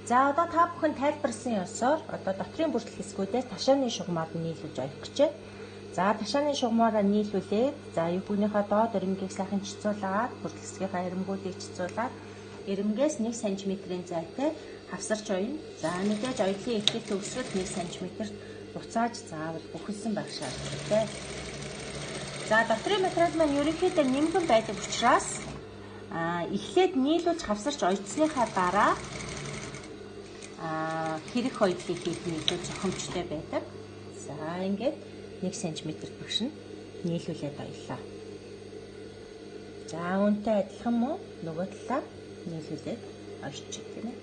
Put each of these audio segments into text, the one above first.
За одоо та бүхэн тайлбарсан ёсоор одоо дотрийн бүртгэл хэсгүүдээс ташааны шугамаар нийлүүлж ойлгох гэжээ. За ташааны шугамаараа нийлүүлээд за юбгийнхаа доод ирэмгийг сайхан чицуулаад бүртгэл хэсгийнхаа ирэмгүүдийг чицуулаад ирэмгээс 1 см-ийн зайтай хавсарч ойно. За мэдээж оёлын ихтэй төгсгөл 1 см буцааж заавал бүхэлсэн байх шаардлагатай. За дотрийн материал маань ерөнхийдөө нимгэн байдаг учраас эхлээд нийлүүлж хавсарч ойцсныхаа дараа хэрэг хоёрыг хийх нь илүү зохимжтой байдаг. За ингээд 1 см багш нь нийлүүлээд оёлоо. За үүнтэй адилхан мөн нөгөө талаа нийлүүлээд ойчих тийм ээ.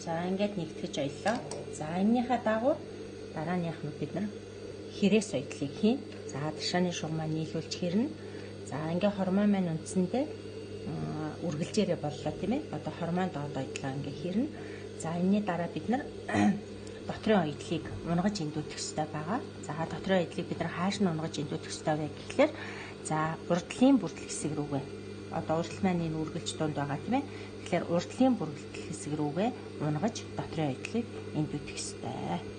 За ингээд нэгтгэж оёлоо. За энэнийхээ дагуу дарааных нь бид нар хэрэг соёдлыг хийн. За ташааны шугамаа нийлүүлж хэрнэ. За ингээд хормоо маань үндсэндээ үргэлжээрээ боллоо тийм ээ. Одоо хормоо доод оёдлоо ингээд хэрнэ. За энэний дараа бид нар дотрын оёдлыг унгаж эндүүдэх хэрэгтэй байгаа. За дотрын оёдлыг бид нар хааш нь унгаж эндүүдэх хэрэгтэй вэ гэхлээр за урдлын бүртгэл хэсэг рүүгээ. Одоо урдл маань энэ үргэлж дунд байгаа тийм ээ. Тэгэхээр урдлын бүртгэл хэсэг рүүгээ унгаж дотрын оёдлыг эндүүдэх хэрэгтэй.